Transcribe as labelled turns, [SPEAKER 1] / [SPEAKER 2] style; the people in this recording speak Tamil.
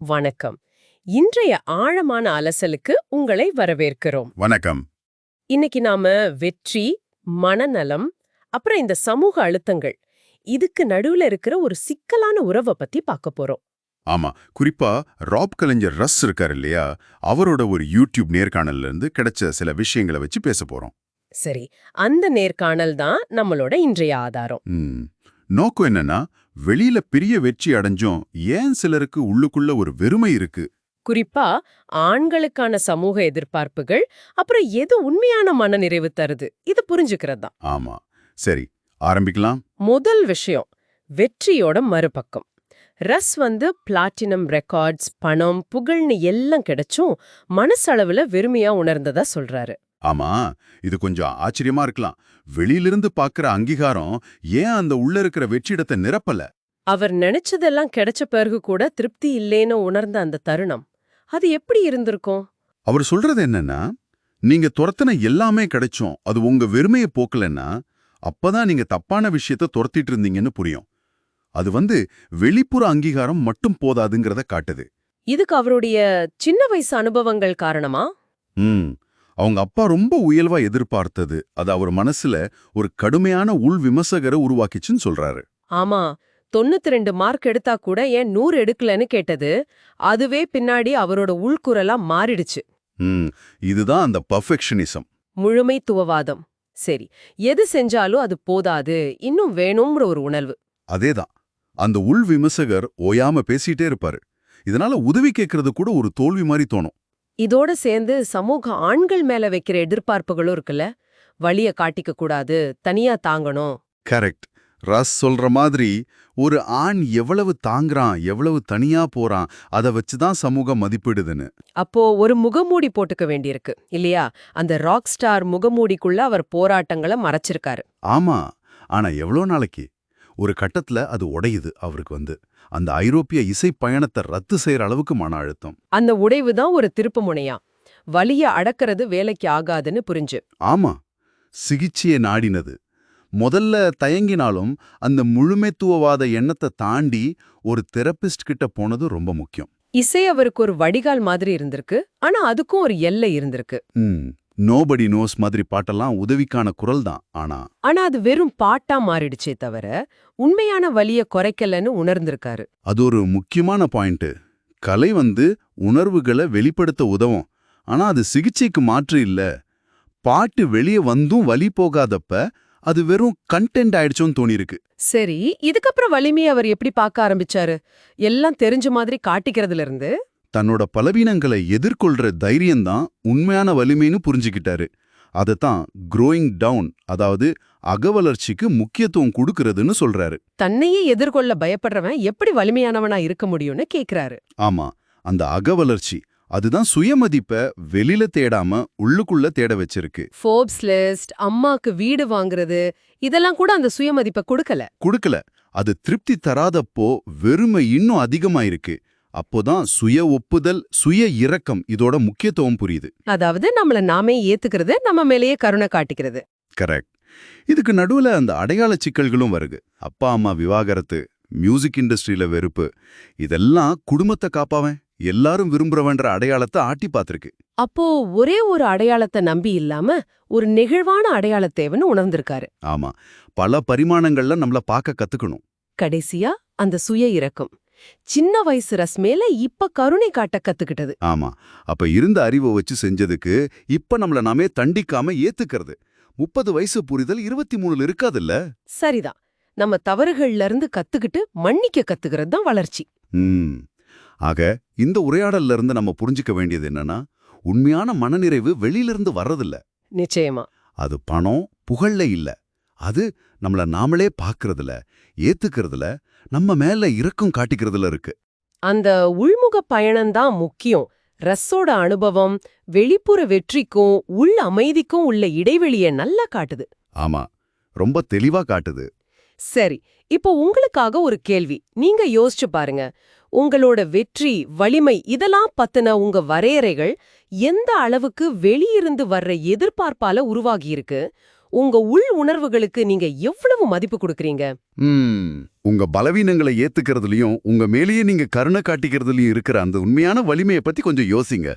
[SPEAKER 1] வணக்கம். இன்றைய ஆழமான அலசலுக்கு உங்களை வரவேற்கிறோம்.
[SPEAKER 2] வணக்கம்.
[SPEAKER 1] இன்னைக்கு நாம வெற்றி, மனநலம், அப்புறம் இந்த சமூக அழுத்தங்கள் இதுக்கு நடுவுல இருக்கிற ஒரு சிக்கலான உறவை பத்தி பார்க்க போறோம்.
[SPEAKER 2] ஆமா, குறிப்பா ராப் கலைஞர் ரஸ் இருக்காரு இல்லையா, அவரோட ஒரு யூடியூப் நேர்காணல்ல இருந்து கிடைச்ச சில விஷயங்களை வச்சு பேச போறோம்.
[SPEAKER 1] சரி, அந்த நேர்காணல் தான் நம்மளோட இன்றைய ஆதாரம்.
[SPEAKER 2] நோக்கம் என்னன்னா, வெளியில பெரிய வெற்றி அடைஞ்சும் ஏன் சிலருக்கு உள்ளுக்குள்ள ஒரு வெறுமை இருக்கு.
[SPEAKER 1] குறிப்பா ஆண்களுக்கான சமூக எதிர்பார்ப்புகள், அப்புறம் எது உண்மையான மனநிறைவு தருது இது புரிஞ்சுக்கிறது தான்.
[SPEAKER 2] ஆமா, சரி, ஆரம்பிக்கலாம்.
[SPEAKER 1] முதல் விஷயம், வெற்றியோட மறுபக்கம். ரஸ் பிளாட்டினம் ரெக்கார்ட்ஸ், பணம், புகழ்னு எல்லாம் கிடைச்சும் மனசளவுல வெறுமையா உணர்ந்ததா சொல்றாரு.
[SPEAKER 2] ஆமா, இது கொஞ்சம் ஆச்சரியமா இருக்கலாம். வெளியிலிருந்து பாக்குற அங்கீகாரம் ஏன் அந்த உள்ள இருக்கிற வெற்றிடத்தை நிரப்பல?
[SPEAKER 1] அவர் நினைச்சதெல்லாம் கிடைச்ச பிறகு கூட திருப்தி இல்லேன்னு உணர்ந்த அந்த தருணம், அது எப்படி இருந்திருக்கும்?
[SPEAKER 2] அவர் சொல்றது என்னன்னா, நீங்க துரத்தின எல்லாமே கிடைச்சும் அது உங்க வெறுமையை போக்கலன்னா, அப்பதான் நீங்க தப்பான விஷயத்த துரத்திட்டு இருந்தீங்கன்னு புரியும். அது வெளிப்புற அங்கீகாரம் மட்டும் போதாதுங்கிறத காட்டுது.
[SPEAKER 1] இதுக்கு அவருடைய சின்ன வயசு அனுபவங்கள் காரணமா?
[SPEAKER 2] அவங்க அப்பா ரொம்ப உயர்வா எதிர்பார்த்தது அது அவர் மனசுல ஒரு கடுமையான உள் விமர்சகரை உருவாக்கிச்சுன்னு சொல்றாரு.
[SPEAKER 1] ஆமா, 92 மார்க் எடுத்தா கூட ஏன் 100 எடுக்கலன்னு கேட்டது, அதுவே பின்னாடி அவரோட உள்குரலா மாறிடுச்சு.
[SPEAKER 2] இதுதான் அந்த பர்ஃபெக்ஷனிசம்,
[SPEAKER 1] முழுமைத்துவவாதம். சரி, எது செஞ்சாலும் அது போதாது, இன்னும் வேணும்ன்ற ஒரு உணர்வு.
[SPEAKER 2] அதேதான். அந்த உள் விமர்சகர் ஓயாம பேசிட்டே இருப்பாரு. இதனால உதவி கேட்கறது கூட ஒரு தோல்வி மாதிரி தோணும்.
[SPEAKER 1] இதோட சேர்ந்து சமூக ஆண்கள் மேல வைக்கிற எதிர்பார்ப்புகளும் இருக்குல்ல. வலிய காட்டிக்க கூடாது, தனியா தாங்கணும்.
[SPEAKER 2] கரெக்ட். ரஸ் சொல்ற மாதிரி ஒரு ஆண் எவ்வளவு தாங்குறான், எவ்வளவு தனியா போறான், அதை வச்சுதான் சமூகம் மதிப்பிடுதுன்னு.
[SPEAKER 1] அப்போ ஒரு முகமூடி போட்டுக்க வேண்டியிருக்கு இல்லையா? அந்த ராக் ஸ்டார் முகமூடிக்குள்ள அவர் போராட்டங்களை மறைச்சிருக்காரு.
[SPEAKER 2] ஆமா, ஆனா எவ்வளோ நாளைக்கு? ஒரு கட்டத்துல அது உடையுது. அவருக்கு அந்த ஐரோப்பிய இசை பயணத்தை ரத்து செய்யற அளவுக்கு மன அழுத்தம்.
[SPEAKER 1] அந்த உடைவு தான் ஒரு திருப்பு முனையா. வலிய அடக்கிறது வேலைக்கு ஆகாதுன்னு புரிஞ்சு.
[SPEAKER 2] ஆமா, சிகிச்சையை நாடினது. முதல்ல தயங்கினாலும் அந்த முழுமைத்துவவாத எண்ணத்தை தாண்டி ஒரு தெரபிஸ்ட் கிட்ட போனது ரொம்ப முக்கியம்.
[SPEAKER 1] இசை அவருக்கு ஒரு வடிகால் மாதிரி இருந்திருக்கு, ஆனா அதுக்கும் ஒரு எல்லை இருந்திருக்கு.
[SPEAKER 2] நோபடி நோஸ் மாதிரி பாட்டெல்லாம் உதவிக்கான குரல் தான்.
[SPEAKER 1] ஆனா அது வெறும் பாட்டா மாறிடுச்சே தவிர உண்மையான வலிய குறைக்கலன்னு உணர்ந்திருக்காரு.
[SPEAKER 2] அது ஒரு முக்கியமான பாயிண்ட். கலை உணர்வுகளை வெளிப்படுத்த உதவும், ஆனா அது சிகிச்சைக்கு மாற்று இல்ல. பாட்டு வெளியே வந்தும் வலி போகாதப்ப அது வெறும் கண்டென்ட் ஆயிடுச்சோன்னு தோணிருக்கு.
[SPEAKER 1] சரி, இதுக்கப்புறம் வலிமையை அவர் எப்படி பார்க்க ஆரம்பிச்சாரு? எல்லாம் தெரிஞ்ச மாதிரி காட்டிக்கிறதுல இருந்து
[SPEAKER 2] தன்னோட பலவீனங்களை எதிர்கொள்ற தைரியம்தான் உண்மையான வலிமைன்னு புரிஞ்சுக்கிட்டாரு. அதைத்தான் க்ரோயிங் டவுன், அதாவது அகவளர்ச்சிக்கு முக்கியத்துவம் கொடுக்கறதுன்னு சொல்றாரு.
[SPEAKER 1] தன்னையே எதிர்கொள்ள பயப்படுறவன் எப்படி வலிமையானவனா இருக்க முடியும்னு கேக்குறாரு.
[SPEAKER 2] ஆமா, அந்த அகவளர்ச்சி அதுதான் சுயமதிப்ப வெளியில தேடாம உள்ளுக்குள்ள தேட வச்சிருக்கு.
[SPEAKER 1] ஃபோர்ப்ஸ் லிஸ்ட், அம்மாக்கு வீடு வாங்குறது, இதெல்லாம் கூட அந்த சுயமதிப்பை கொடுக்கல.
[SPEAKER 2] அது திருப்தி தராதப்போ வெறுமை இன்னும் அதிகமாயிருக்கு. அப்போதான் சுய ஒப்புதல், சுய இரக்கம் இதோட முக்கியத்துவம் புரியுது.
[SPEAKER 1] அதாவது நம்மள நாமே ஏத்துக்கிறது, நம்ம மேலேயே கருணை காட்டிக்கிறது.
[SPEAKER 2] கரெக்ட். இதுக்கு நடுவுல அந்த அடையாள சிக்கல்களும் வருது. அப்பா அம்மா விவாகரத்து, மியூசிக் இண்டஸ்ட்ரியில வெறுப்பு, இதெல்லாம் குடும்பத்தை காப்பாவன் எல்லாரும் விரும்புறவன்ற அடையாளத்தை ஆட்டி பார்த்திருக்கு.
[SPEAKER 1] அப்போ ஒரே ஒரு அடையாளத்தை நம்பி இல்லாம ஒரு நெகிழ்வான அடையாளத்தேவன்னு உணர்ந்திருக்காரு.
[SPEAKER 2] ஆமா, பல பரிமாணங்கள்ல நம்மள பார்க்க கத்துக்கணும்.
[SPEAKER 1] கடைசியா அந்த சுய இரக்கம். சின்ன வயசு ரஸ் மேல இப்ப கருணை காட்ட கத்துக்கிட்டது.
[SPEAKER 2] ஆமா, அப்ப இருந்த அறிவை வச்சு செஞ்சதுக்கு இப்ப நம்மள நாமே தண்டிக்காம ஏத்துக்கிறது. 30 வயசு புரிதல் 23 இருக்காதுல்ல.
[SPEAKER 1] சரிதான். நம்ம தவறுகள்ல இருந்து கத்துக்கிட்டு மன்னிக்க கத்துக்கிறது தான் வளர்ச்சி.
[SPEAKER 2] ஆக இந்த உரையாடல்ல இருந்து நம்ம புரிஞ்சுக்க வேண்டியது என்னன்னா, உண்மையான மனநிறைவு வெளியிலிருந்து வர்றதில்ல.
[SPEAKER 1] நிச்சயமா.
[SPEAKER 2] அது பணம், புகழ்ல இல்ல. அது நம்மள நாமளே பாக்குறதுல, ஏத்துக்கிறதுல, நம்ம மேல இரக்கம் காட்டிக்கிறதுல இருக்கு.
[SPEAKER 1] அந்த உள்முக பயணம்தான் முக்கியம். ரஸ்ஸோட அனுபவம் வெளிப்புற வெற்றிக்கும் உள் அமைதிக்கும் உள்ள இடைவெளிய நல்லா காட்டுது.
[SPEAKER 2] ஆமா, ரொம்ப தெளிவா காட்டுது.
[SPEAKER 1] சரி, இப்போ உங்களுக்காக ஒரு கேள்வி. நீங்க யோசிச்சு பாருங்க. உங்களோட வெற்றி, வலிமை இதெல்லாம் பத்தின உங்க வரையறைகள் எந்த அளவுக்கு வெளியிருந்து வர்ற எதிர்பார்ப்பால உருவாகி இருக்கு? உங்க உள் உணர்வுகளுக்கு நீங்க எவ்வளவு மதிப்பு கொடுக்கறீங்க?
[SPEAKER 2] உங்க பலவீனங்களை ஏத்துக்கிறதுலயும் உங்க மேலேயே நீங்க கருணை காட்டிக்கிறதுலயும் இருக்கிற அந்த உண்மையான வலிமையை பத்தி கொஞ்சம் யோசிங்க.